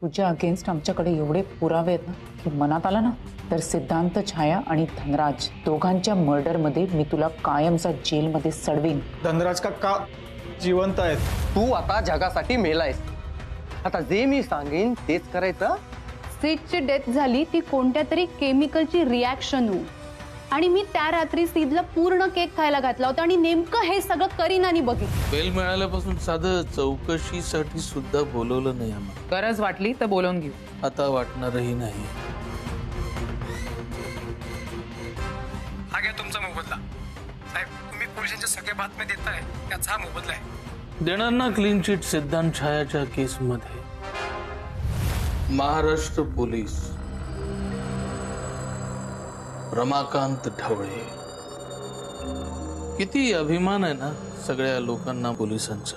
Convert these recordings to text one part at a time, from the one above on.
तुझ्या अगेन्स्ट आमच्याकडे एवढे पुरावे आहेत ना की मनात आला ना तर सिद्धांत, छाया आणि धनराज दोघांच्या मर्डरमध्ये मी तुला कायमचा जेलमध्ये सडवीन. धनराज का जिवंत आहेत? तू आता जगासाठी मेलायस. आता जे मी सांगेन तेच करायचं. सीदची डेथ झाली ती कोणत्या तरी केमिकलची रिॲक्शन हो आणि मी त्या रात्री सीदला पूर्ण केक खायला घातला होता आणि नेमकं हे सगळं करीनाने बघितलं. बेल मिळाल्यापासून साधं चौकशीसाठी सुद्धा बोलवलं नाही आम्हाला. गरज वाटली तर बोलवून घेऊ. आता वाटणारही नाही. हा घ्या तुमचा मोबदला. साहेब तुम्ही पोलिसांच्या सगळ्या बातम्या देताय त्याचा हा मोबदला आहे. देणार ना क्लीन चिट सिद्धांत छायाच्या केसमध्ये. महाराष्ट्र पोलीस, रमाकांत ढवळे. किती अभिमान आहे ना सगळ्या लोकांना पोलिसांचा.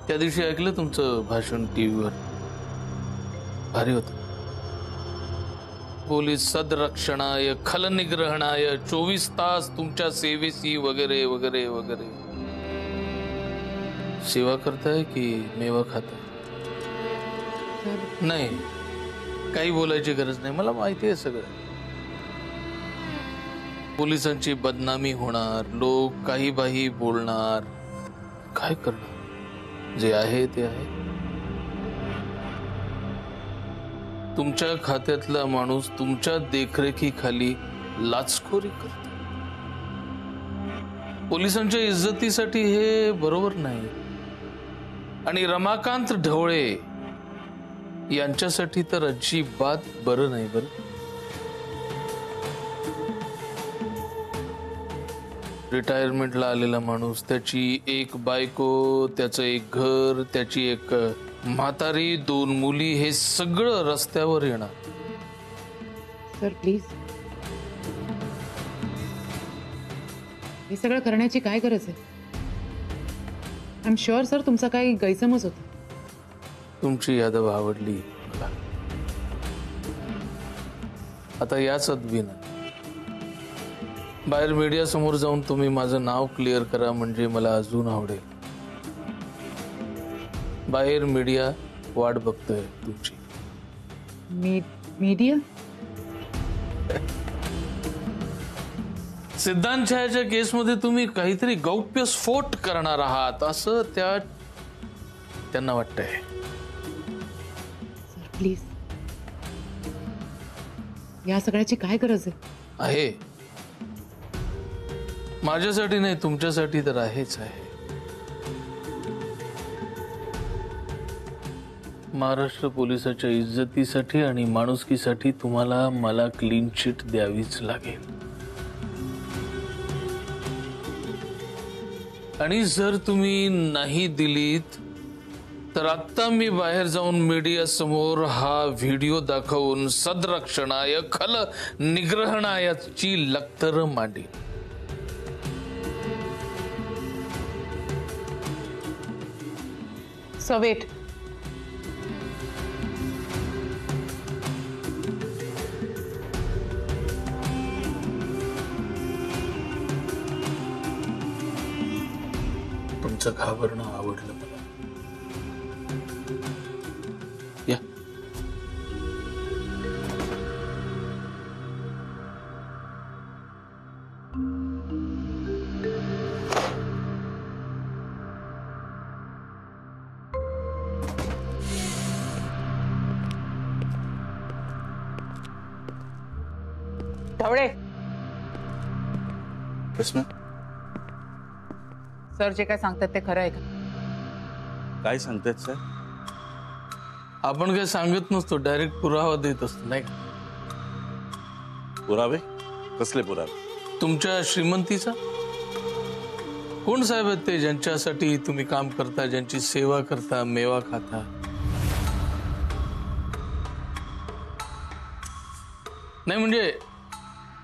त्या दिवशी ऐकलं तुमचं भाषण टीव्हीवर, भारी होतं. पोलीस सदरक्षणाय खलनिग्रहणाय 24 तास तुमच्या सेवेसी वगैरे वगैरे वगैरे. सेवा करताय की मेवा खाताय? नाही, काही बोलायची गरज नाही, मला माहिती आहे सगळं. पोलिसांची बदनामी होणार, लोक काही बाही बोलणार, काय करणार? जे आहे ते आहे. तुमच्या खात्यातला माणूस तुमच्या देखरेखीखाली लाचखोरी करतो. पोलिसांच्या इज्जतीसाठी हे बरोबर नाही. आणि रमाकांत ढवळे यांच्यासाठी तर अजिबात बरं नाही. बरं, रिटायरमेंटला आलेला माणूस, त्याची एक बायको, त्याचं एक घर, त्याची एक म्हातारी, 2 मुली, हे सगळं रस्त्यावर येणार. सर प्लीज, हे सगळं करण्याची काय गरज आहे? आय एम शुअर सर तुमचा काही गैरसमज होता. तुमची यादव आवडली मला. आता याच अदबीनं बाहेर मीडिया समोर जाऊन तुम्ही माझं नाव क्लिअर करा, म्हणजे मला अजून आवडेल. बाहेर मीडिया वाट बघतोय तुमची. मीडिया? सिद्धांत छायाच्या केसमध्ये तुम्ही काहीतरी गौप्यस्फोट करणार आहात असं त्यांना वाटतंय. प्लीज, या सगळ्याची काय गरज आहे? माझ्यासाठी नाही, तुमच्यासाठी तर आहेच आहे. महाराष्ट्र पोलिसाच्या इज्जतीसाठी आणि माणुसकीसाठी तुम्हाला मला क्लीन चिट द्यावीच लागेल. आणि जर तुम्ही नाही दिलीत तर आता मी बाहेर जाऊन मीडिया समोर हा व्हिडिओ दाखवून सदरक्षणाय खल निग्रहणायाची लक्तर मांडीन. So weight. तुमचं घाबरणं आवडलं मला. या. ढवळे प्रश्न सर जे काय सांगतात ते खरं आहे का? काय सांगतायत सर? आपण काय सांगत नसतो, डायरेक्ट पुरावा देत असतो नाही का? पुरावे? कसले पुरावे? तुमच्या श्रीमंतीचा. कोण साहेब आहेत ते ज्यांच्यासाठी तुम्ही काम करता, ज्यांची सेवा करता, मेवा खाता? नाही म्हणजे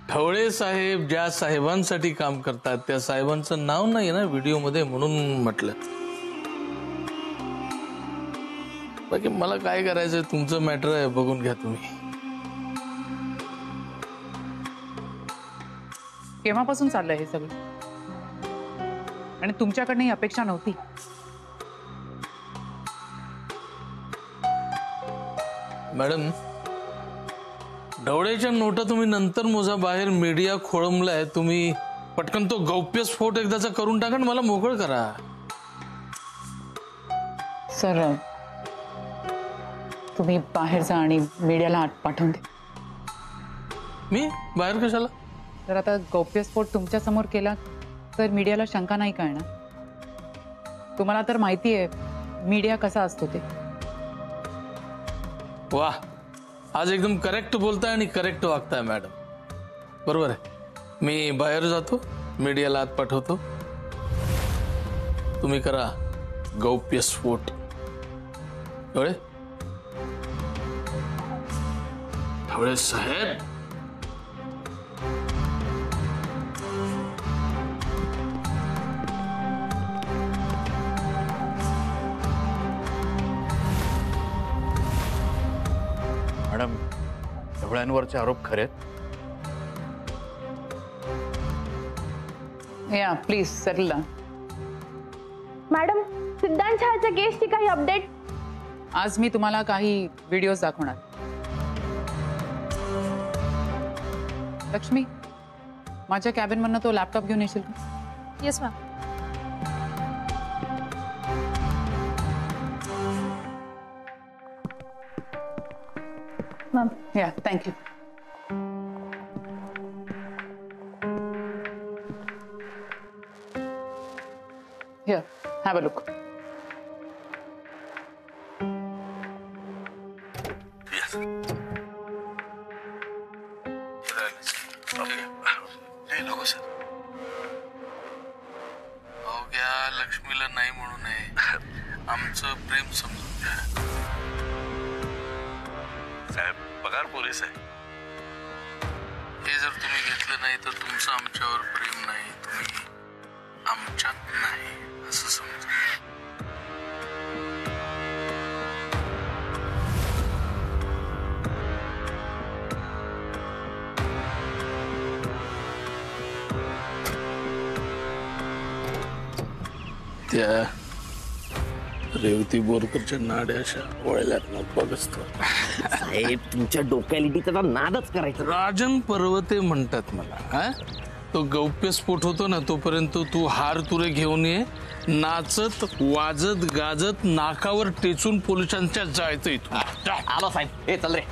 ढवळे साहेब ज्या साहेबांसाठी काम करतात त्या साहेबांचं नाव नाही ना व्हिडिओमध्ये, म्हणून म्हटलं. बाकी मला काय करायचंय, तुमचं मॅटर आहे, बघून घ्या तुम्ही. केव्हापासून चाललंय हे सगळं? आणि तुमच्याकडनं ही अपेक्षा नव्हती. मॅडम, ढवळेच्या नोटा तुम्ही नंतर मोजा, बाहेर मीडिया खोळंबलाय. तुम्ही पटकन तो गौप्यस्फोट एकदाचा करून टाका, मला मोकळ करा. सर, तुम्ही बाहेर जा आणि मीडियाला आत पाठवून दे. मी बाहेर कशाला? तर आता गौप्यस्फोट तुमच्या समोर केला तर मीडियाला शंका नाही कळणार. तुम्हाला तर माहिती आहे मीडिया कसा असतो ते. वा, आज एकदम करेक्ट बोलताय आणि करेक्ट वागताय मॅडम. बरोबर आहे. मी बाहेर जातो, मीडियाला आत पाठवतो. तुम्ही करा गौप्यस्फोट. ढवळे ढवळे साहेब, मॅडम, ढवळ्यांवरचे आरोप खरे आहेत? या प्लीज सरला. मॅडम, सिद्धांत छायाच्या केसची काही अपडेट? आज मी तुम्हाला काही व्हिडिओज दाखवणार. लक्ष्मी, माझ्या कॅबिन मधनं तो लॅपटॉप घेऊन येशील का? Yes ma'am. मॅम, या thank you. Here, have a look. नको सर. अहो घ्या, लक्ष्मीला नाही म्हणू नये. आमचं प्रेम समजून घ्या. साहेब, पगार पोलीस आहे. हे जर तुम्ही घेतलं नाही तर तुमचं आमच्यावर प्रेम नाही, तुम्ही आमच्यात नाही असं समजा. त्या रेवती बोरकरच्या नाड्या अशा वळल्यात ना बघतो. साहेब, तुमच्या डोक्यालिटी त्याचा नादच करायचा. राजन पर्वते म्हणतात मला. हा, तो गौप्यस्फोट होतो ना तोपर्यंत तू हार तुरे घेऊन ये. नाचत वाजत गाजत नाकावर टेचून पोलिसांच्या जायचं इथून. आलो साहेब. हे चल रे.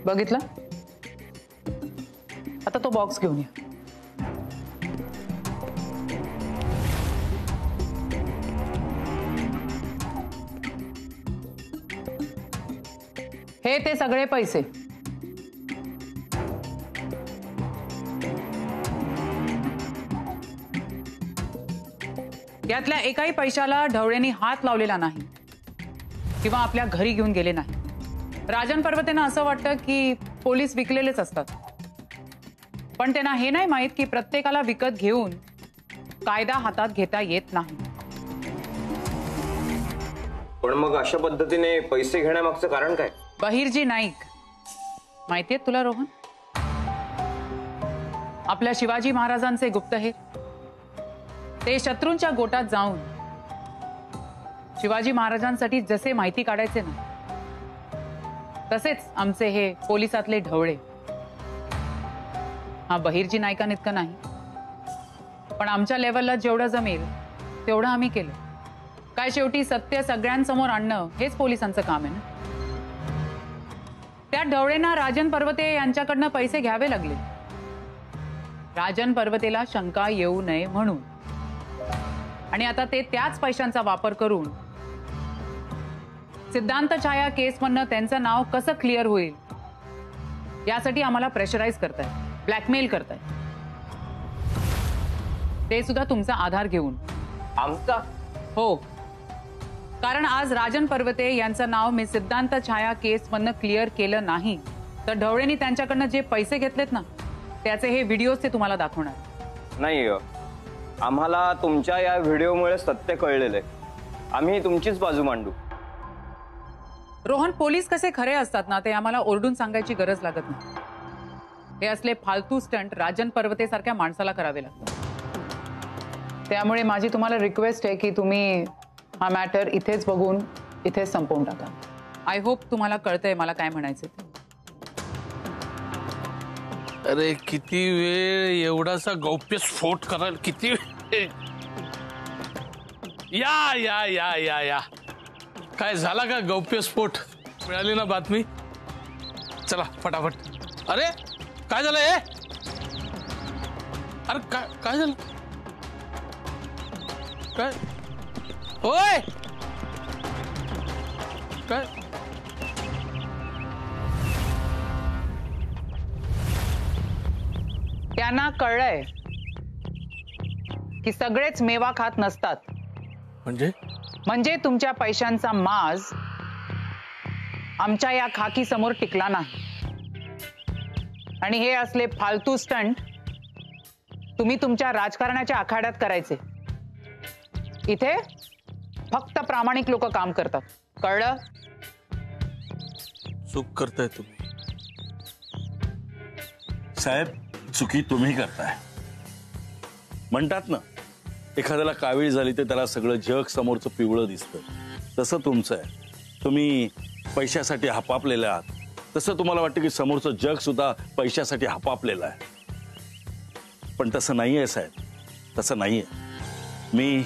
बघितलं? आता तो बॉक्स घेऊन या. हे ते सगळे पैसे. यातल्या एकाही पैशाला ढवळेंनी हात लावलेला नाही किंवा आपल्या घरी घेऊन गेले नाही. राजन पर्वतेंना असं वाटतं की पोलीस विकलेलेच असतात, पण त्यांना हे नाही माहित की प्रत्येकाला विकत घेऊन कायदा हातात घेता येत नाही. पण मग अशा पद्धतीने पैसे घेण्यामागचं कारण काय? बहिर्जी नाईक माहितीये तुला रोहन? आपल्या शिवाजी महाराजांचे गुप्तहेर. ते शत्रूंच्या गोटात जाऊन शिवाजी महाराजांसाठी जसे माहिती काढायचे ना, तसेच आमचे हे पोलिसातले ढवळे. हा बहिर्जी नाईकांइतकं नाही, पण आमच्या लेवलला जेवढं जमेल तेवढं आम्ही केलं. काय शेवटी सत्य सगळ्यांसमोर आणणं हेच पोलिसांचं काम आहे ना. त्या ढवळेंना राजन पर्वते यांच्याकडनं पैसे घ्यावे लागले, राजन पर्वतेला शंका येऊ नये म्हणून. आणि आता ते त्याच पैशांचा वापर करून सिद्धांत छाया केसमधनं त्यांचं नाव कसं क्लिअर होईल यासाठी आम्हाला प्रेशराईज करताय, ब्लॅकमेल करताय. ते सुद्धा तुमचा आधार घेऊन. आमचा? हो, कारण आज राजन पर्वते यांचं नाव मी सिद्धांत छाया केसमधनं क्लिअर केलं नाही तर ढवळेंनी त्यांच्याकडनं जे पैसे घेतलेत ना त्याचे हे व्हिडिओज ते तुम्हाला दाखवणार. नाही आम्हाला तुमच्या या व्हिडिओमुळे सत्य कळलेलं आहे. आम्ही तुमचीच बाजू मांडू. रोहन, पोलीस कसे खरे असतात ना ते आम्हाला ओरडून सांगायची गरज लागत नाही. हे असले फालतू स्टंट राजन पर्वते सारख्या माणसाला करावे लागतात. त्यामुळे माझी तुम्हाला रिक्वेस्ट आहे की तुम्ही हा मॅटर इथेच बघून इथेच संपवून टाका. आय होप तुम्हाला कळतंय मला काय म्हणायचं ते. अरे किती वेळ एवढासा गौप्यस्फोट करायला, किती वेळ. या या या या या काय झाला का गौप्यस्फोट? मिळाली ना बातमी? चला फटाफट. अरे काय झालं हे? अरे काय झालं? काय होय? काय त्यांना कळलंय की सगळेच मेवा खात नसतात. म्हणजे तुमच्या पैशांचा माज आमच्या या खाकी समोर टिकला नाही. आणि हे असले फालतू स्टंट तुम्ही तुमच्या राजकारणाच्या आखाड्यात करायचे. इथे फक्त प्रामाणिक लोक काम करतात. कळलं? चूक करताय तुम्ही साहेब. चुकी तुम्ही करताय. म्हणतात ना, एखाद्याला कावीळ झाली तर त्याला सगळं जग समोरचं पिवळं दिसतं. तसं तुमचं आहे. तुम्ही पैशासाठी हपापलेले आहात. तसं तुम्हाला वाटतं की समोरचं जग सुद्धा पैशासाठी हपापलेलं आहे. पण तसं नाही आहे साहेब, तसं नाही आहे. मी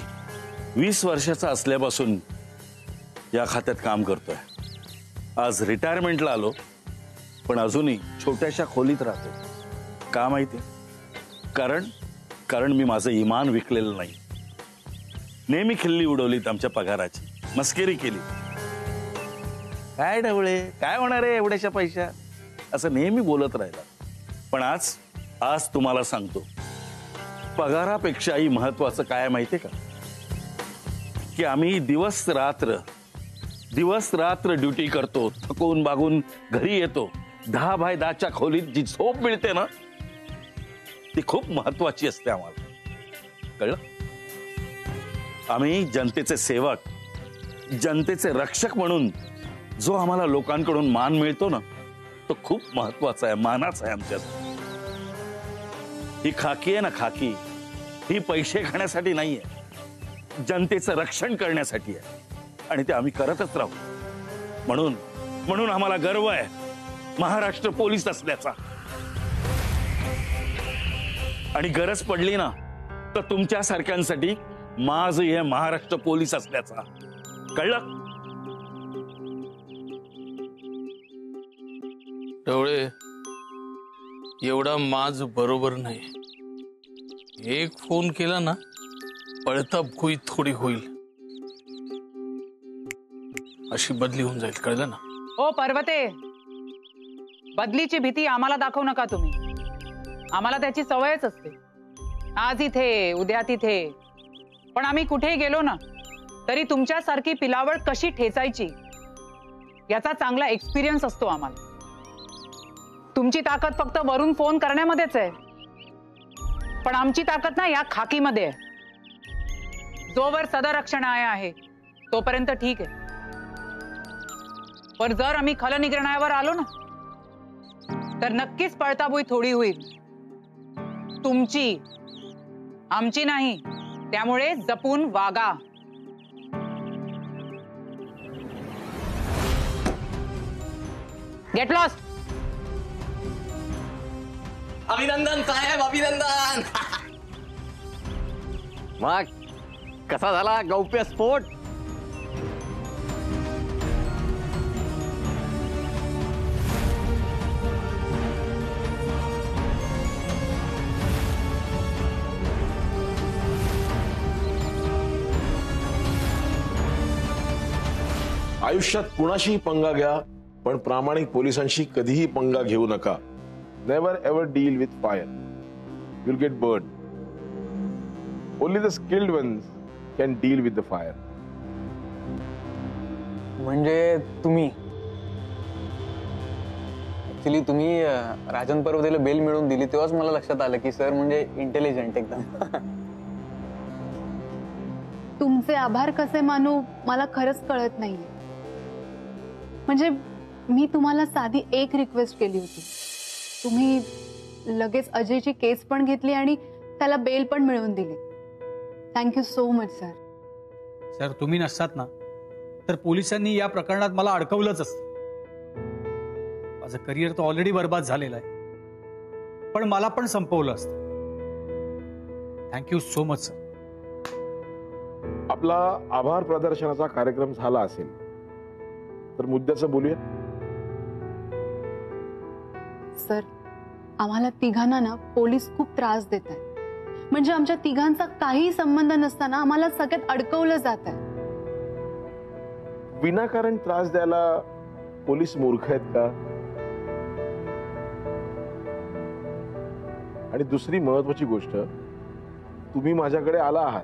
20 वर्षाचा असल्यापासून या खात्यात काम करतोय. आज रिटायरमेंटला आलो, पण अजूनही छोट्याशा खोलीत राहतो. का माहिती? कारण मी माझं इमान विकलेलं नाही. नेहमी खिल्ली उडवलीत आमच्या पगाराची, मस्करी केली. काय ढवळे, काय होणार आहे एवढ्याशा पैशा, असं नेहमी बोलत राहिला. पण आज तुम्हाला सांगतो, पगारापेक्षाही महत्वाचं काय माहितीये का? की आम्ही दिवस रात्र ड्युटी करतो, थकून बागून घरी येतो. 10 बाय 10च्या खोलीत जी झोप मिळते ना, ती खूप महत्वाची असते आम्हाला. कळलं? आम्ही जनतेचे सेवक, जनतेचे रक्षक म्हणून जो आम्हाला लोकांकडून मान मिळतो ना, तो खूप महत्वाचा आहे, मानाचा आहे आमच्यात. ही खाकी आहे ना, खाकी, ही पैसे खाण्यासाठी नाहीये, जनतेचं रक्षण करण्यासाठी आहे. आणि ते आम्ही करतच राहू. म्हणून आम्हाला गर्व आहे महाराष्ट्र पोलीस असल्याचा. आणि गरज पडली ना तर तुमच्या सारख्यांसाठी माझ हे महाराष्ट्र पोलीस असल्याचा. कळलं? ढवळे, एवढा माज बरोबर नाही. एक फोन केला ना, पळता भुई थोडी होईल, अशी बदली होऊन जाईल. कळलं ना? ओ पर्वते, बदलीची भीती आम्हाला दाखवू नका तुम्ही. आम्हाला त्याची सवयच असते. आज इथे, उद्या तिथे. पण आम्ही कुठेही गेलो ना तरी तुमच्यासारखी पिलावळ कशी ठेचायची याचा चांगला एक्सपिरियन्स असतो आम्हाला. तुमची ताकद फक्त वरून फोन करण्यामध्येच आहे, पण आमची ताकद ना या खाकीमध्ये आहे. जोवर सदरक्षण आहे तोपर्यंत ठीक आहे. पण जर आम्ही खलनिग्रहणावर आलो ना तर नक्कीच पळताबुई थोडी होईल. तुमची, आमची नाही. त्यामुळे जपून वागा. Get lost. अभिनंदन साहेब, अभिनंदन. मग कसा झाला गौप्य स्फोट? आयुष्यात कुणाशीही पंगा घ्या, पण प्रामाणिक पोलिसांशी कधीही पंगा घेऊ नका. Never ever deal with fire. You'll get burned. Only the skilled ones can deal with the fire. म्हणजे तुम्ही? ऍक्च्युली तुम्ही राजन पर्वतेला बेल मिळवून दिली तेव्हाच मला लक्षात आलं की सर म्हणजे इंटेलिजंट एकदम. तुमचे आभार कसे मानू मला खरंच कळत नाहीये. म्हणजे मी तुम्हाला साधी एक रिक्वेस्ट केली होती, तुम्ही लगेच अजयची केस पण घेतली आणि त्याला बेल पण मिळवून दिली. Thank you so much sir. Sir तुम्ही नसतात ना तर पोलिसांनी या प्रकरणात मला अडकवलंच असतं. माझं करिअर तर ऑलरेडी बर्बाद झालेलं आहे, पण मला पण संपवलं असतं. Thank you so much sir. आपला आभार प्रदर्शनाचा कार्यक्रम झाला असेल तर मुद्द्याचं बोलूया. सर आम्हाला तिघांना ना पोलीस खूप त्रास देत आहेत. म्हणजे आमच्या तिघांचा काही संबंध नसताना आम्हाला सगळ्यात अडकवलं जात आहे. विनाकारण त्रास द्यायला पोलीस मूर्ख आहेत का? आणि दुसरी महत्वाची गोष्ट, तुम्ही माझ्याकडे आला आहात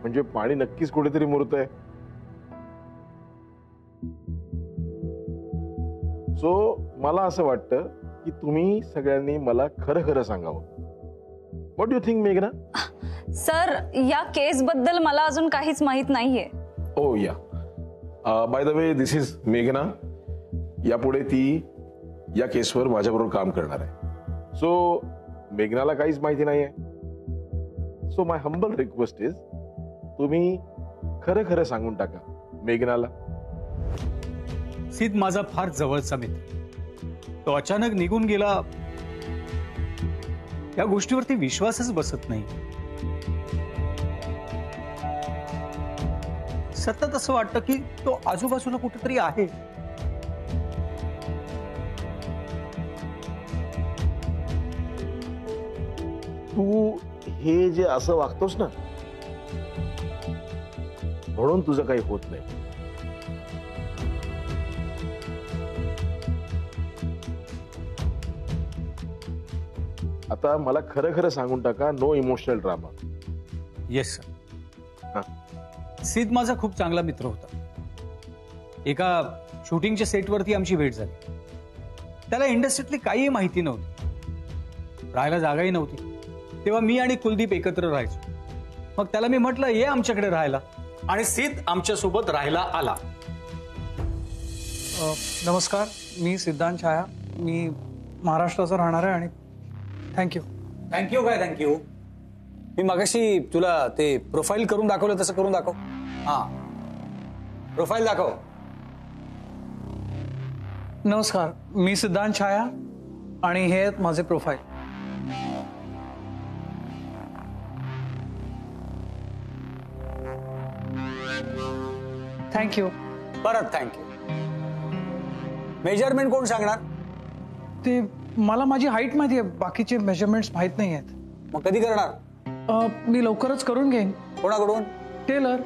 म्हणजे पाणी नक्कीच कुठेतरी मुरतंय. सो मला असं वाटतं की तुम्ही सगळ्यांनी मला खरं खरं सांगावं. व्हॉट डू थिंक मेघना? सर या केस बद्दल मला अजून काहीच माहित नाहीये. ओ या bye the way this is मेघना. यापुढे ती या केसवर माझ्याबरोबर काम करणार आहे. सो मेघनाला काहीच माहिती नाहीये. So my humble request is तुम्ही खरं खरं सांगून टाका मेघनाला. सिद्ध माझा फार जवळचा मित्र, तो अचानक निघून गेला या गोष्टीवरती विश्वासच बसत नाही. सतत असं वाटतं की तो आजूबाजूला कुठेतरी आहे. तू हे जे असं वागतोस ना म्हणून तुझं काही होत नाही. आता मला खरं खरं सांगून टाका, no emotional drama. Yes sir. Siddh माझा खूप चांगला मित्र होता. एका शूटिंगच्या सेटवरती आमची भेट झाली. त्याला इंडस्ट्रीतली काही माहिती नव्हती, राहायला जागाही नव्हती. तेव्हा मी आणि कुलदीप एकत्र राहायचो. मग त्याला मी म्हटलं ये आमच्याकडे राहायला, आणि सिद्ध आमच्या सोबत राहायला आला. नमस्कार, मी सिद्धांत छाया. मी महाराष्ट्राचा राहणार आहे आणि थँक्यू. थँक्यू काय थँक्यू? मी मगाशी तुला ते प्रोफाईल करून दाखवलं तसं करून दाखव. हा प्रोफाईल दाखव. नमस्कार, मी सिद्धांत छाया आणि हे आहेत माझे प्रोफाईल. थँक्यू. परत थँक्यू. मेजरमेंट कोण सांगणार? ते मला माझी हाईट माहिती आहे, बाकीचे मेजरमेंट्स माहित नाही आहेत. मग कधी करणार? मी लवकरच करून घेईन. कोणाकडून? टेलर.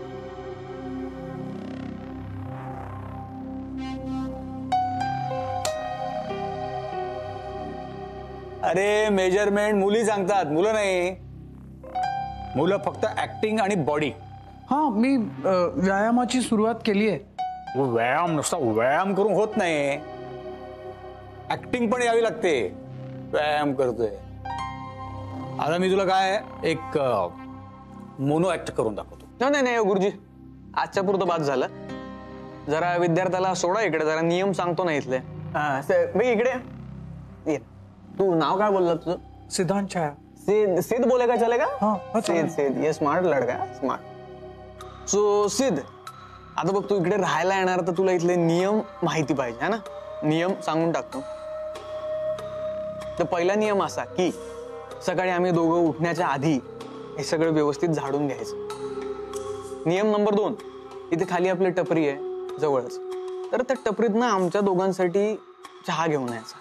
अरे मेजरमेंट मुली सांगतात, मुलं नाही. मुलं फक्त ऍक्टिंग आणि बॉडी. हा मी व्यायामाची सुरुवात केली आहे. व्यायाम नुसता व्यायाम करून होत नाही, ऍक्टिंग पण यावी लागते. व्यायाम करतोय आता मी तुला काय एक मोनो ऍक्ट करून दाखवतो. नाही नाही गुरुजी, आजच्या पुरतं बाद झालं. जरा विद्यार्थ्याला सोडा इकडे, जरा नियम सांगतो ना इथले. मी इकडे ये. तू नाव काय बोलला तुझं? सिद्धांत छाया. सिद्ध. सिद्ध बोले का चलेगा? हाँ सिद्ध. सिद्ध ये स्मार्ट लड़का है, स्मार्ट. सो सिद्ध, आता बघ तू इकडे राहायला येणार तर तुला इथले नियम माहिती पाहिजे है ना. नियम सांगून टाकतो. तर पहिला नियम असा की सकाळी आम्ही दोघं उठण्याच्या आधी हे सगळं व्यवस्थित झाडून घ्यायचं. नियम नंबर 2, इथे खाली आपली टपरी आहे जवळच, तर त्या टपरीतनं आमच्या दोघांसाठी चहा घेऊन यायचा.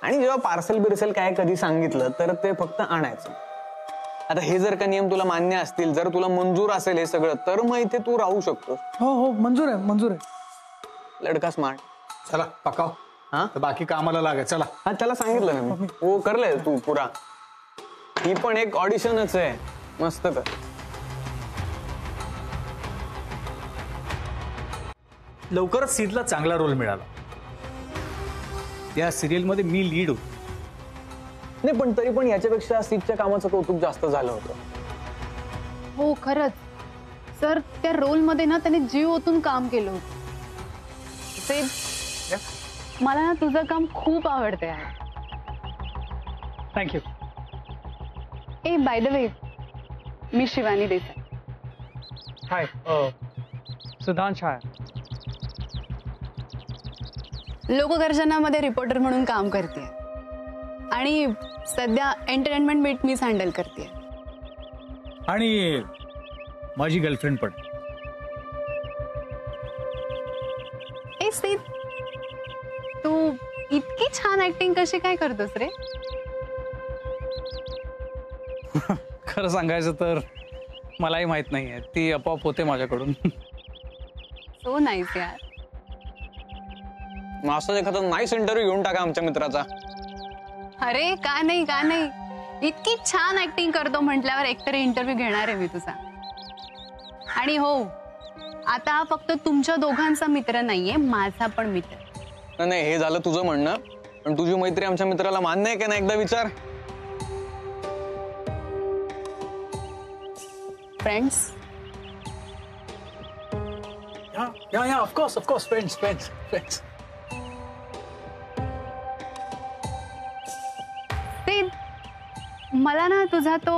आणि जेव्हा पार्सल बिर्सल काय कधी सांगितलं तर ते फक्त आणायचं. आता हे जर का नियम तुला मान्य असतील, जर तुला मंजूर असेल हे सगळं, तर मग इथे तू राहू शकतोस. हो हो मंजूर आहे, मंजूर आहे. लडका स्मार्ट. चला पकाव. हा बाकी कामाला लागाय. चला. हा त्याला सांगितलं ना मी. हो करलंय तू पुरा. ही पण एक ऑडिशनच आहे. मस्त कर. लवकरच सिद्धला चांगला रोल मिळाला. त्या सिरियलमध्ये मी लीड होतो. नाही पण तरी पण याच्यापेक्षा सीटच्या कामाचं कौतुक जास्त झालं होतं. हो खरंच सर, त्या रोलमध्ये ना त्याने जीव ओतून काम केलं होतं. ते मला ना तुझं काम खूप आवडते आहे. Thank you. Ah by the way, मी शिवानी देसाई. हाय, सिद्धांत छाया. लोकदर्शनामध्ये रिपोर्टर म्हणून काम करते आणि सध्या एंटरटेनमेंट बीट मीच हँडल करते. आणि माझी गर्लफ्रेंड पण. ए सीत, तू इतकी छान ऍक्टिंग कशी काय करतोस रे? खरं सांगायचं तर मलाही माहित नाहीये, ती आपोआप होते माझ्याकडून. सो नाईस यार. मग असंच एखादा नाईस इंटरव्ह्यू घेऊन टाका आमच्या मित्राचा. अरे का नाही का नाही, इतकी छान ऍक्टिंग करतो म्हटल्यावर एकतरी इंटरव्ह्यू घेणार आहे मी तुझा. आणि हो, आता हा फक्त तुमच्या दोघांचा मित्र नाहीये, माझा पण मित्र. नाही हे झालं तुझं म्हणणं, पण तुझी मैत्री आमच्या मित्राला मान्य आहे का नाही एकदा विचार. फ्रेंड्स. या ऑफकोर्स फ्रेंड्स. मला ना तुझा तो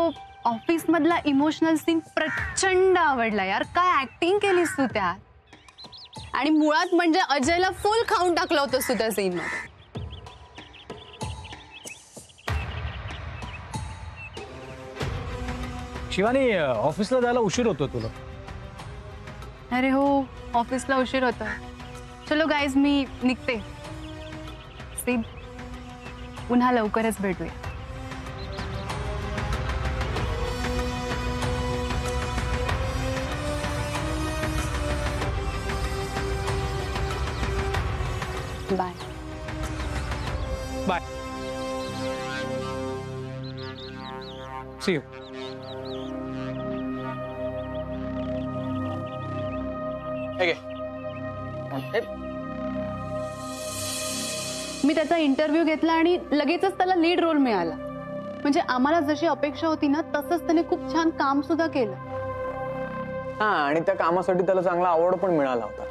ऑफिस मधला इमोशनल सीन प्रचंड आवडला यार. काय ऍक्टिंग केलीस तू त्यात. आणि मुळात म्हणजे अजयला फुल खाऊन टाकलं होतंस तू त्या सीन मध्ये. शिवानी, ऑफिसला जायला उशीर होतो तुला. अरे हो, ऑफिसला उशीर होता. चलो गाईज, मी निघते. सीन, पुन्हा लवकरच भेटूया. बाय. बाय. See you. मी त्याचा इंटरव्ह्यू घेतला आणि लगेचच त्याला लीड रोल मिळाला. म्हणजे आम्हाला जशी अपेक्षा होती ना तसंच त्याने खूप छान काम सुद्धा केलं. हा, आणि त्या कामासाठी त्याला चांगला अवॉर्ड पण मिळाला होता.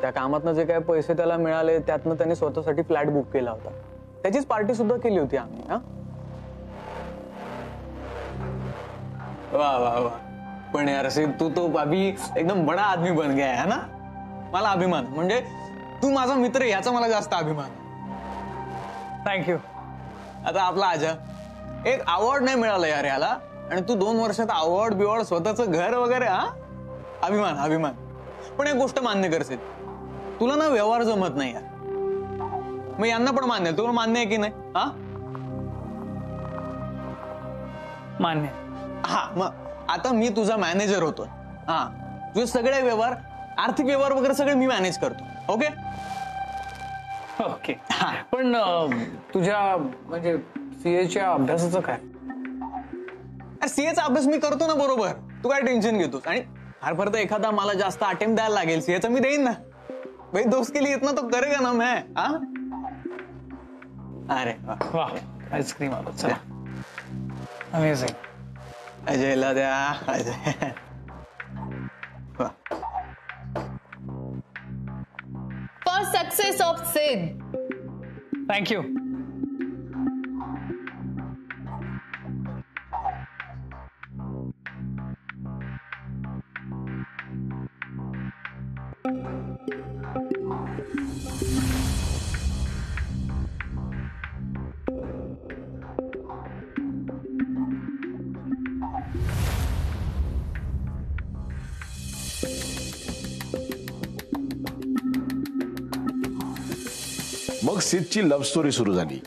त्या कामातनं जे काही पैसे त्याला मिळाले त्यातनं त्याने स्वतःसाठी फ्लॅट बुक केला होता. त्याचीच पार्टी सुद्धा केली होती आम्ही. हा, वा वा वा. पण यार तू तो अभी एकदम बडा आदमी बन गया है ना. मला अभिमान, म्हणजे तू माझा मित्र याचा मला जास्त अभिमान. थँक्यू. आता आपला आजा एक अवॉर्ड नाही मिळाला यार याला, आणि तू 2 वर्षात अवॉर्ड बिवॉर्ड स्वतःचं घर वगैरे. हा, अभिमान अभिमान. पण एक गोष्ट मान्य करशील, तुला ना व्यवहार जमत नाही यार. मग यांना पण मान्य, तुला मान्य आहे की नाही? हा मान्य. हा, मग आता मी तुझा मॅनेजर होतो. हा, तुझे सगळे व्यवहार, आर्थिक व्यवहार वगैरे सगळे मी मॅनेज करतो. Okay okay. पण तुझ्या म्हणजे सीएच्या अभ्यासाचं काय? सीएचा अभ्यास मी करतो ना बरोबर. तू काय टेन्शन घेतोस. आणि फार फार तर एखादा मला जास्त अटेम्प्ट द्यायला लागेल सीएचा, मी देईन ना भाई. दोस्त के लिए इतना तो करेगा ना मैं. हा, अरे वाह, आईस्क्रीम आलं. चला, अमेझिंग. अजयला द्या. Ajay for success of Sid. Thank you. मग सिद्धची लव्ह स्टोरी सुरू झाली.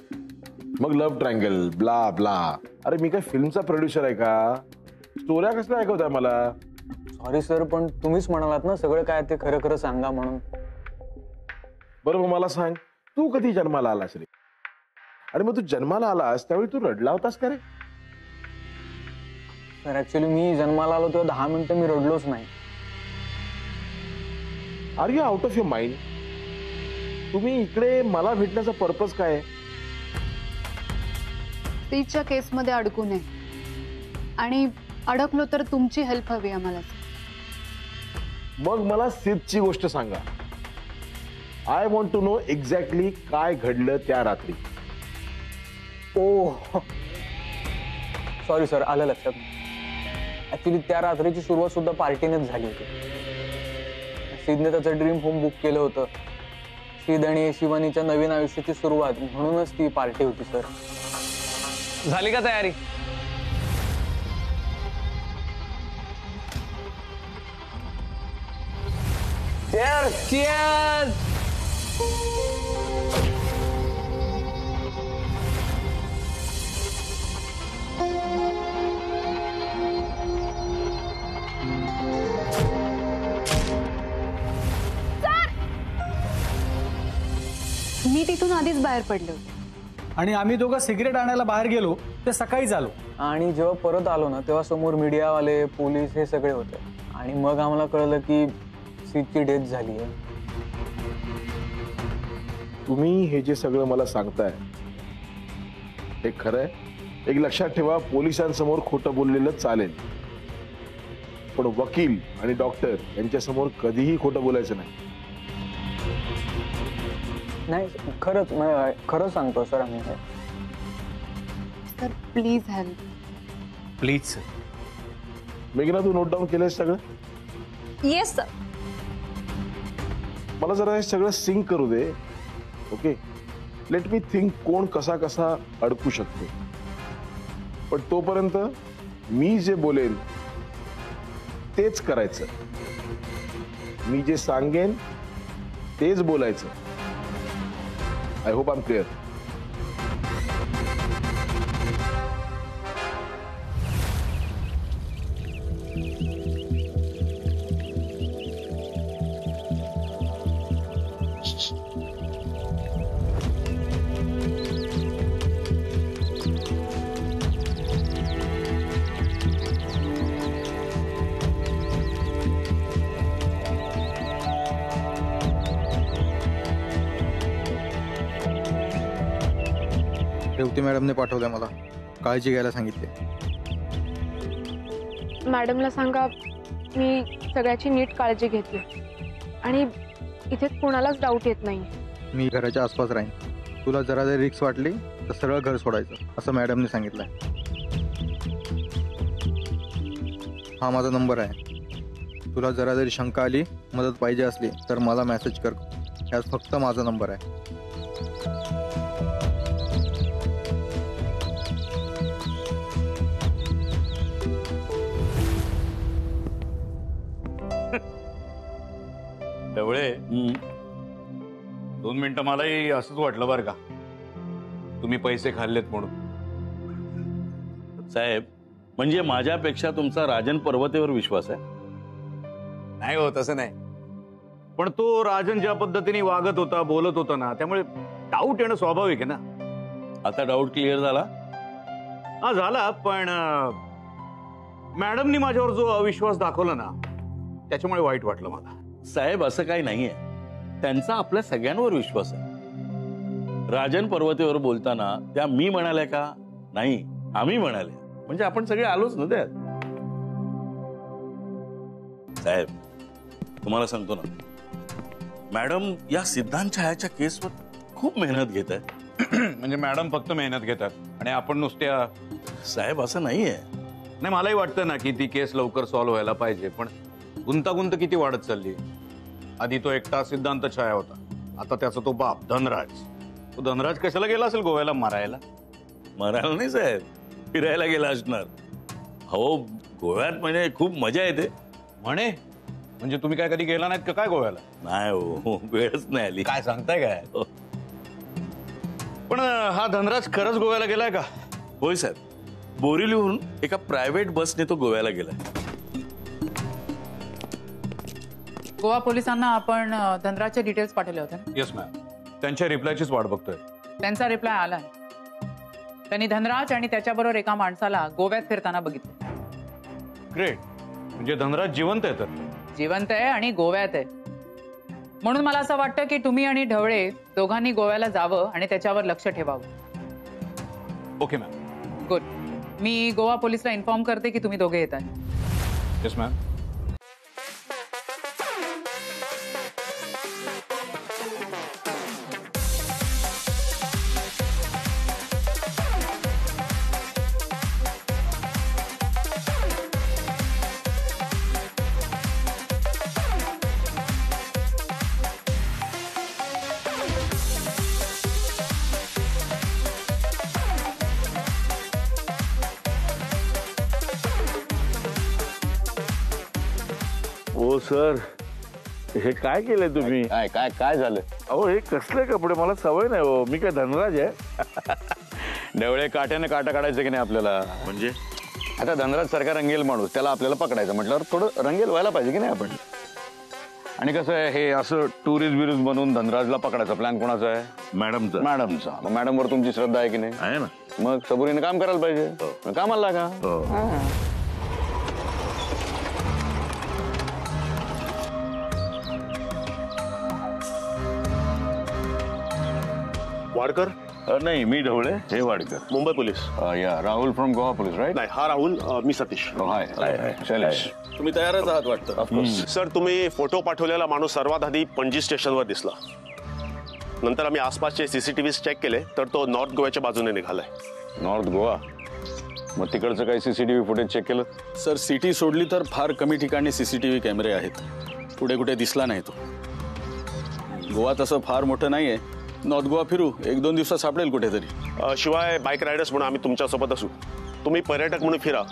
मग लव्ह ट्रायंगल ब्ला ब्ला. अरे मी काय फिल्मचा प्रोड्युसर आहे का? स्टोऱ्या कसल्या ऐकवताय मला? सॉरी सर, पण तुम्हीच म्हणालात ना सगळं काय ते खरं खरं सांगा म्हणून. बरोबर, मला सांग, तू कधी जन्माला आलास रे? अरे मग तू जन्माला आलास त्यावेळी तू रडला होतास का रे? सर ऍक्च्युली मी जन्माला आलो तेव्हा 10 मिनिटं मी रडलोच नाही. Are you out of your mind? तुम्ही इकडे मला भेटण्याचा पर्पज काय आहे? सीदच्या केसमध्ये अडकू नये आणि अडकलो तर तुमची हेल्प हवी आम्हाला. मग मला सिद्धची गोष्ट सांगा. I want to know exactly काय घडलं त्या रात्री. ओ सॉरी सर, आलं लक्षात. ऍक्च्युली त्या रात्रीची सुरुवात सुद्धा पार्टीनेच झाली होती. सिद्धने त्याचं ड्रीम होम बुक केलं होतं. सिद्ध आणि शिवानीच्या नवीन आयुष्याची सुरुवात म्हणूनच ती पार्टी होती सर. झाली का तयारी? Cheers! मी तिथून आधीच बाहेर पडले होते आणि आम्ही दोघं सिगरेट आणायला बाहेर गेलो ते सकाळीच आलो. आणि जेव्हा परत आलो ना तेव्हा समोर मीडियावाले, पोलीस हे सगळे होते. आणि मग आम्हाला कळलं की सीदची डेथ झाली आहे. तुम्ही हे जे सगळं मला सांगताय हे खरंय? एक लक्षात ठेवा, पोलिसांसमोर खोटं बोललेलं चालेल, पण वकील आणि डॉक्टर यांच्यासमोर कधीही खोटं बोलायचं नाही. नाही खरंच सांगतो सर आम्ही. Sir please help. Please sir. मेघना, तू नोट डाऊन केलंय सगळं? Yes sir. मला जरा हे सगळं सिंक करू दे. ओके, लेट मी थिंक कोण कसा कसा अडकू शकतो. पण तोपर्यंत मी जे बोलेन तेच करायचं. मी जे सांगेन तेच बोलायचं. I hope I am clear. Revati मॅडमने पाठवलंय मला, काळजी घ्यायला सांगितले. मॅडमला सांगा मी सगळ्याची नीट काळजी घेतली आणि इथे कुणालाच डाऊट येत नाही. मी घराच्या आसपास राहीन. तुला जरा जरी रिक्स वाटली तर सरळ घर सोडायचं असं मॅडमने सांगितलंय. हा माझा नंबर आहे. तुला जरा जरी शंका आली, मदत पाहिजे असली तर मला मेसेज कर. यात फक्त माझा नंबर आहे. ढवळे, 2 मिनिटं मलाही असंच वाटलं बरं का, तुम्ही पैसे खाल्लेत म्हणून. साहेब, म्हणजे माझ्यापेक्षा तुमचा राजन पर्वतेवर विश्वास आहे? नाही हो, तसं नाही. पण तो राजन ज्या पद्धतीने वागत होता, बोलत होता ना, त्यामुळे डाऊट येणं स्वाभाविक आहे ना. आता डाऊट क्लिअर झाला? हा झाला, पण मॅडमनी माझ्यावर जो अविश्वास दाखवला ना, त्याच्यामुळे वाईट वाटलं मला. साहेब, असं काही नाहीये. त्यांचा आपल्या सगळ्यांवर विश्वास आहे. राजन पर्वतेवर बोलताना त्या मी म्हणाल्या का? नाही, आम्ही म्हणाले. म्हणजे आपण सगळे आलोच ना त्यात. साहेब, तुम्हाला सांगतो ना, मॅडम या सिद्धांत छायाच्या केसवर खूप मेहनत घेत आहेत. म्हणजे मॅडम फक्त मेहनत घेतात आणि आपण नुसत्या. साहेब, असं नाहीये. नाही, मलाही वाटतं ना की ती केस लवकर सॉल्व्ह व्हायला पाहिजे, पण गुंतागुंत किती वाढत चालली. आधी तो एकटा सिद्धांत छाया होता, आता त्याचा तो बाप धनराज. तो धनराज कशाला गेला असेल गोव्याला? मारायला? मारायला नाही साहेब, फिरायला गेला असणार. हो, गोव्यात म्हणजे खूप मजा येते. म्हणे म्हणजे तुम्ही काय कधी गेला नाहीत का काय गोव्याला? नाही हो, वेळच नाही आली. काय सांगताय काय? पण हा धनराज खरंच गोव्याला गेलाय का? होय साहेब, बोरिवलीहून एका प्रायव्हेट बसने तो गोव्याला गेलाय. गोवा पोलिसांना आपण धनराजचे डिटेल्स पाठवले होते ना? येस मॅम, त्यांच्या रिप्लायचीच वाट बघतोय. त्यांचा रिप्लाय आलाय. त्यांनी धनराज आणि त्याच्याबरोबर एका माणसाला गोव्यात फिरताना बघितलं. ग्रेट. म्हणजे धनराज जिवंत आहे? तर जिवंत आहे आणि गोव्यात आहे. म्हणून मला असं वाटतं की तुम्ही आणि ढवळे दोघांनी गोव्याला जावं आणि त्याच्यावर लक्ष ठेवावं. Okay ma'am. गुड. मी गोवा पोलिसला इन्फॉर्म करते की तुम्ही दोघे येत आहे. Yes ma'am. हो सर, हे काय केलंय तुम्ही? काय काय काय झालं? अहो हे कसले कपडे, मला सवय नाही हो, मी काय धनराज आहे? ढवळे काट्याने काटा काढायचं की नाही आपल्याला? म्हणजे आता धनराज सारखा रंगेल माणूस, त्याला आपल्याला पकडायचं म्हटल्यावर थोडं रंगेल व्हायला पाहिजे की नाही आपण? आणि कसं आहे, हे असं टुरिस्ट बिरिस्ट बनवून धनराजला पकडायचा प्लॅन कोणाचा आहे? मॅडमचा. मॅडमचा. मग मॅडमवर तुमची श्रद्धा आहे की नाही? आहे ना. मग सबुरीने काम करायला पाहिजे. मग कामाला लागा. वाडकर? नाही, मी ढवळे, हे वाडकर. मुंबई पोलीस. या Rahul from Goa police, right? नाही, हा राहुल, मी सतीश. हाय शैलेश. तुम्ही तयारच आहात वाटतं. सर, तुम्ही फोटो पाठवलेला माणूस सर्वात आधी पणजी स्टेशनवर दिसला. नंतर आम्ही आसपासचे सीसीटीव्ही चेक केले तर तो नॉर्थ गोव्याच्या बाजूने निघालाय. नॉर्थ गोवा? मग तिकडचं काही सीसीटीव्ही फुटेज चेक केलं? सर, सिटी सोडली तर फार कमी ठिकाणी सीसीटीव्ही कॅमेरे आहेत. पुढे कुठे दिसला नाही तो. गोवा तसं फार मोठं नाहीये. नॉर्थ गोवा फिरू, 1-2 दिवसात सापडेल कुठेतरी. शिवाय बाईक रायडर्स म्हणून आम्ही तुमच्यासोबत असू. तुम्ही पर्यटक म्हणून फिरा.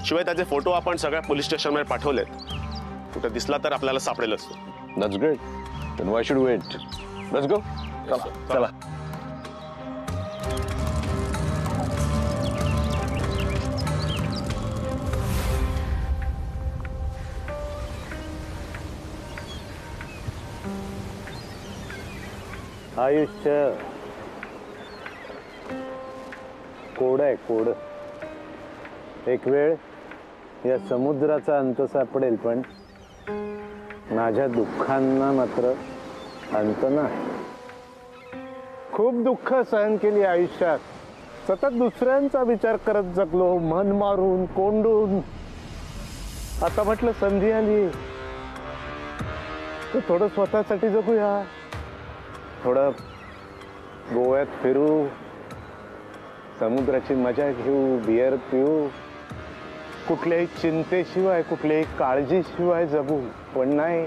शिवाय त्याचे फोटो आपण सगळ्या पोलीस स्टेशनवर पाठवलेत. कुठे दिसला तर आपल्याला सापडेलच. That's great. Then why should wait? Let's go. चला. आयुष्य कोड आहे, कोड. एक वेळ या समुद्राचा अंत सापडेल, पण माझ्या दुःखांना मात्र अंत नाही. खूप दुःख सहन केली आयुष्यात. सतत दुसऱ्यांचा विचार करत जगलो, मन मारून कोंडून. आता म्हटलं संधी आली तर थोडं स्वतःसाठी जगूया. थोडं गोव्यात फिरू, समुद्राची मजा घेऊ, बियर पिऊ. कुठल्याही चिंतेशिवाय, कुठल्याही काळजीशिवाय जगू. पण नाही,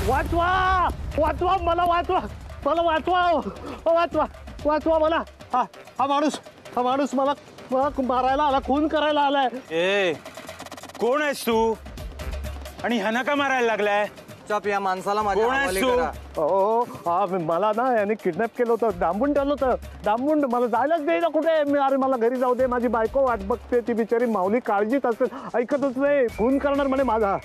वाचवा, वाचवा, मला वाचवा, मला वाचवा, वाचवा, वाचवा मला. हा माणूस मला मारायला आला, खून करायला आलाय. ए, कोण आहेस तू आणि ह्यानं का मारायला लागलाय? चप, या माणसाला कोण आहेस तू? मला ना याने किडनॅप केलं होतं, डांबून ठेवलं होतं. डांबून मला जायलाच दे ना कुठे. अरे मला घरी जाऊ दे, माझी बायको वाट बघते. ती बिचारी माऊली काळजीत असेल, ऐकतच नाही. खून करणार म्हणे माझा.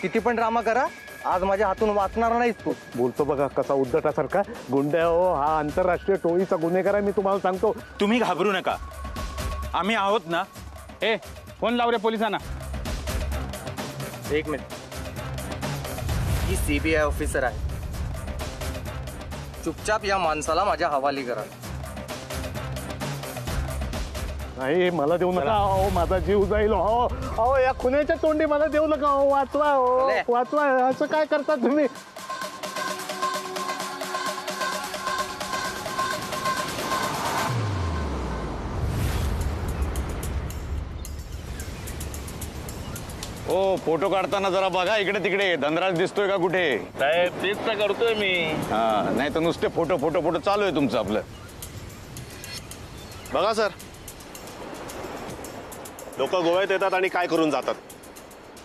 किती पण ड्रामा करा, आज माझ्या हातून वाचणार नाहीस तू. बोलतो बघा कसा उद्धटासारखा. गुंड्या हो, हा आंतरराष्ट्रीय टोळीचा गुन्हेगार आहे, मी तुम्हाला सांगतो. तुम्ही घाबरू नका, आम्ही आहोत ना. फोन लाव रे पोलिसांना. 1 मिनिट. ही CBI ऑफिसर आहे. चुपचाप या माणसाला माझ्या हवाली करा. नाही, मला देऊ नका. अहो, माझा जीव जाईल. अहो, या खुन्याच्या तोंडी मला देऊ नका. वाचवा, वाचवा. असं काय करता तुम्ही? ओ फोटो काढताना जरा बघा इकडे तिकडे, धनराज दिसतोय का कुठे? साहेब तेच तर करतोय मी. हा, नाही तर नुसते फोटो फोटो फोटो चालू आहे तुमचं आपलं. बघा सर, लोक गोव्यात येतात आणि काय करून जातात.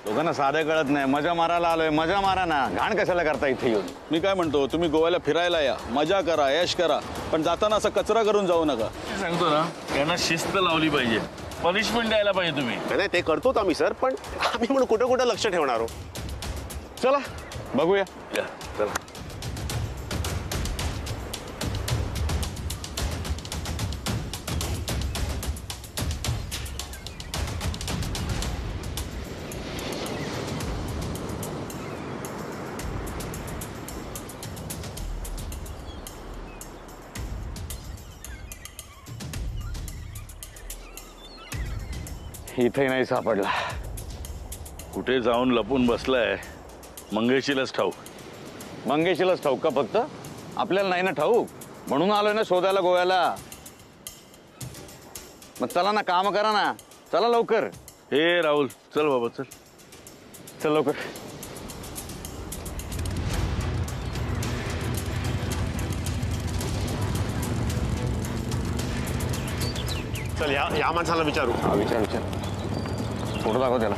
लोकांना साधं कळत नाही. मजा मारायला आलोय, मजा मारा ना, घाण कशाला करता इथे येऊन. मी काय म्हणतो, तुम्ही गोव्याला फिरायला या, मजा करा, ऐश करा, पण जाताना असं कचरा करून जाऊ नका. सांगतो ना, त्यांना शिस्त लावली पाहिजे, पनिशमेंट द्यायला पाहिजे तुम्ही. नाही ते करतोच आम्ही सर, पण आम्ही म्हणून कुठे कुठे लक्ष ठेवणार हो. चला बघूया. चला. इथे नाही सापडला. कुठे जाऊन लपून बसलाय मंगेशीलाच ठाऊक. मंगेशीलाच ठाऊक का फक्त? आपल्याला नाही ना ठाऊक, म्हणून आलोय ना शोधायला गोव्याला. मग चला ना, काम करा ना, चला लवकर. हे राहुल, चल बाबा चल. चल लवकर. चल या माणसाला विचारू. हा विचार. फोटो दाखव त्याला.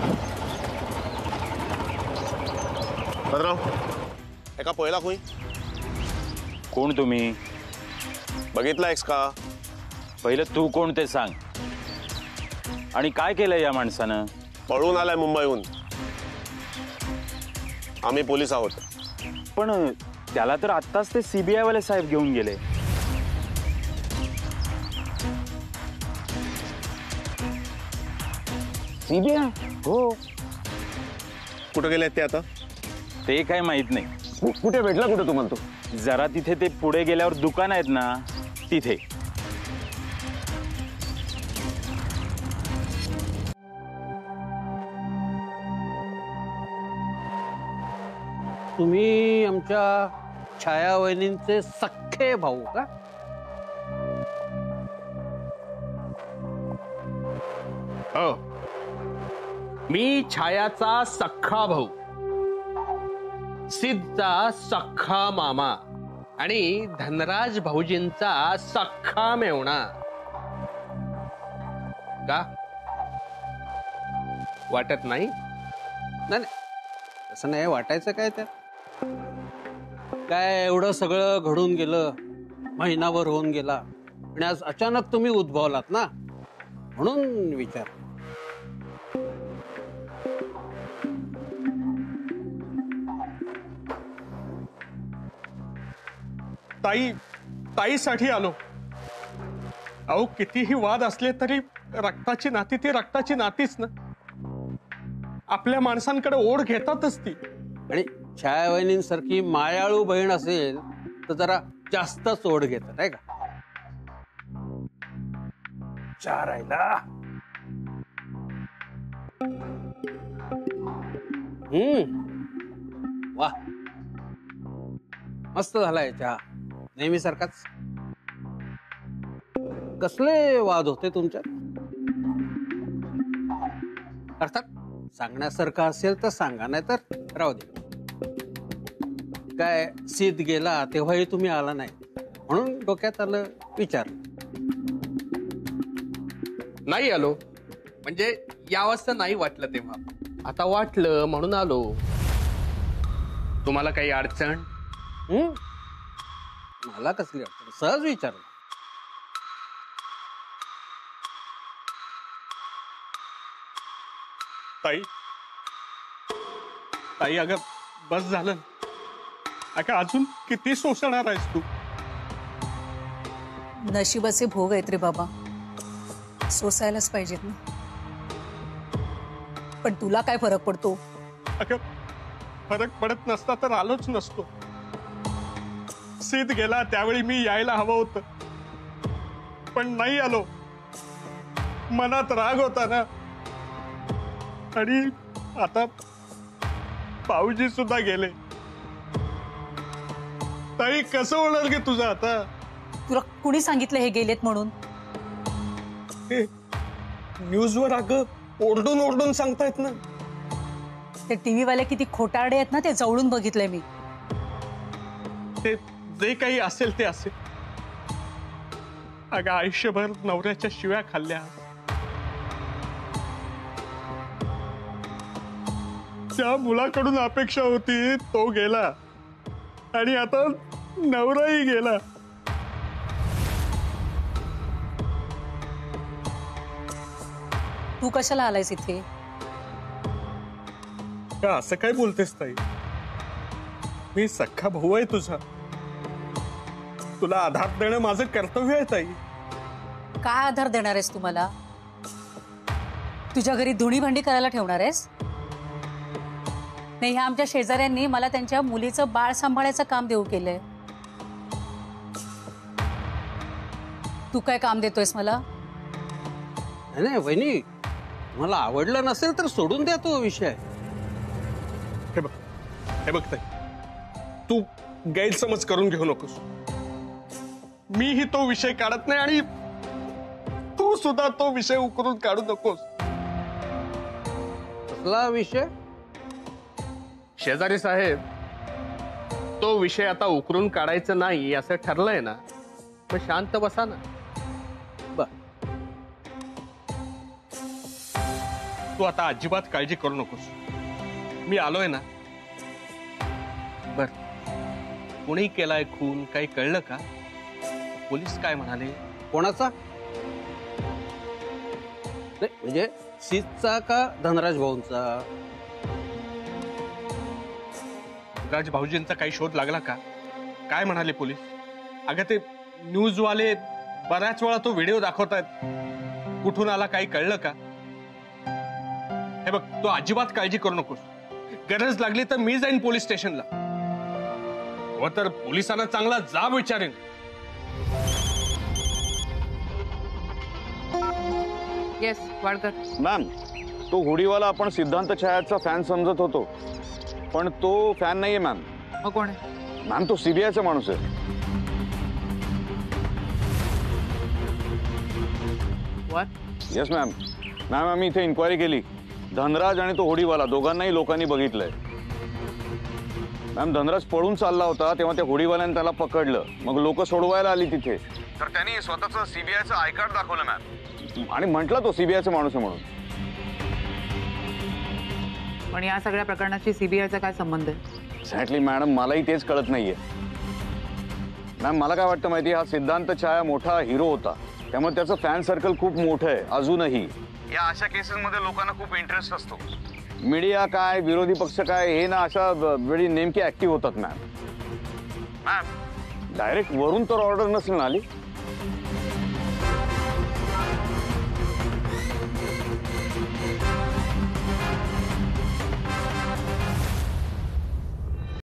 भद्राव, एका पहिला कोणी कोण तुम्ही? बघितलायस का? पहिलं तू कोण ते सांग, आणि काय केलंय या माणसानं? पळून आलाय मुंबईहून. आम्ही पोलीस आहोत. पण त्याला तर आत्ताच ते CBI वाले साहेब घेऊन गेले. CBI? हो. कुठे गेले ते आता? ते काय माहित नाही. कुठे भेटला? कुठे तू म्हणतो? जरा तिथे ते पुढे गेल्यावर दुकान आहेत ना, तिथे. तुम्ही आमच्या छाया वहिनींचे सख्खे भाऊ का? हो, मी छायाचा सख्खा भाऊ, सिद्धचा सख्खा मामा आणि धनराज भाऊजींचा सख्खा मेवणा. का वाटत नाही? नाही तसं नाही वाटायचं काय त्यात. काय एवढं सगळं घडून गेलं, महिनाभर होऊन गेला, आणि आज अचानक तुम्ही उद्भवलात ना, म्हणून विचार. ताईसाठी आलो. अहो, कितीही वाद असले तरी रक्ताची नाती ती रक्ताची नातीच ना. आपल्या माणसांकडे ओढ घेतातच ती. आणि छाया वहिनींसारखी मायाळू बहीण असेल तर जरा जास्तच ओढ घेतात, आहे का? चारायला वा, मस्त झालाय चहा, नेहमी सारखाच. कसले वाद होते तुमच्यात? अर्थात सांगण्यासारखं असेल तर सांगा, नाही तर राहू दे. काय सिद्ध गेला तेव्हाही तुम्ही आला नाही, म्हणून डोक्यात आलं विचार. नाही आलो म्हणजे या अवस्था नाही वाटलं तेव्हा, आता वाटलं म्हणून आलो. तुम्हाला काही अडचण? मला कसली अडचण? सहज विचारलं. ताई अगं बस झालं. अगं अजून किती सोसणार आहेस तू? नशिबाचे भोग आहेत रे बाबा, सोसायलाच पाहिजेत ना. पण तुला काय फरक पडतो? अगं फरक पडत नसता तर आलोच नसतो. सिद्ध गेला त्यावेळी मी यायला हवं होतं, पण नाही आलो. मनात राग होता ना. आणि आता भाऊजी सुद्धा गेले. ताई कसं होणार गे तुझं आता? तुला कुणी सांगितलं हे गेलेत म्हणून? न्यूजवर अगं ओरडून ओरडून सांगतायत ना. ते टीव्ही वाले किती खोटारडे आहेत ना, ते जवळून बघितलंय मी. ते जे काही असेल ते असेल. अगं आयुष्यभर नवऱ्याच्या शिव्या खाल्ल्या, त्या मुलाकडून अपेक्षा होती तो गेला आणि आता नवराही गेला. तू कशाला आलायस इथे? का असं काय बोलतेस ताई? मी सख्खा भाऊ आहे तुझा. तुला आधार देणं माझं कर्तव्य आहे ताई. काय आधार देणार आहेस तुम्हाला? तुझ्या घरी धुणी भांडी करायला ठेवणार आहेस? नाही, ह्या आमच्या शेजाऱ्यांनी मला त्यांच्या मुलीचं बाळ सांभाळायचं काम देऊ केलंय. तू काय काम देतोयस मला? नाही वहिनी, मला आवडलं नसेल तर सोडून द्या तो विषय. हे बघ ताई, तू गैरसमज करून घेऊ नकोस. मीही तो विषय काढत नाही आणि तू सुद्धा तो विषय उकरून काढू नकोस. कसला विषय? शेजारी साहेब, तो विषय आता उकरून काढायचं नाही असं ठरलंय ना, मग शांत बसा ना. तू आता अजिबात काळजी करू नकोस. मी आलोय ना. बर, कोणी केलाय खून काही कळलं का? पोलीस काय म्हणाले? कोणाचा? म्हणजे सीतचा का धनराज भाऊंचा? राज भाऊजींचा काही शोध लागला का? काय म्हणाले पोलीस? अगं ते न्यूजवाले बऱ्याच वेळा तो व्हिडिओ दाखवतायत. कुठून आला काही कळलं का? हे बघ, तो अजिबात काळजी करू नकोस. गरज लागली तर मी जाईन पोलीस स्टेशनला, व तर पोलिसांना चांगला जाब विचारेन. येस वाडकर. मॅम, तो हुडीवाला आपण सिद्धांत छायाचा फॅन समजत होतो, पण तो फॅन नाहीये मॅम. मग कोण आहे? मॅम, तो सीबीआयचा माणूस आहे. Yes ma'am. मॅम, आम्ही इथे इन्क्वायरी केली. धनराज आणि तो होडीवाला दोघांनाही लोकांनी बघितलंय. मॅम, धनराज पळून चालला होता तेव्हा त्या होडीवाल्याने त्याला पकडलं. मग लोक सोडवायला आली तिथे, तर त्यांनी स्वतःचं सीबीआयचं आय कार्ड दाखवलं मॅम आणि म्हटलं तो सीबीआयचा माणूस आहे म्हणून. पण या सगळ्या प्रकरणाची सीबीआयचा काय संबंध आहे? एक्झॅक्टली मॅडम, मलाही तेच कळत नाहीये. मॅम, मला काय वाटतं माहिती, हा सिद्धांत छाया मोठा हिरो होता, त्यामुळे त्याचं फॅन सर्कल खूप मोठं आहे अजूनही. या अशा केसेसमध्ये लोकांना खूप इंटरेस्ट असतो. मीडिया काय, विरोधी पक्ष काय, हे ना अशा वेळी नेमके ऍक्टिव्ह होतात. मॅम, डायरेक्ट वरून तर ऑर्डर नसेल ना आली.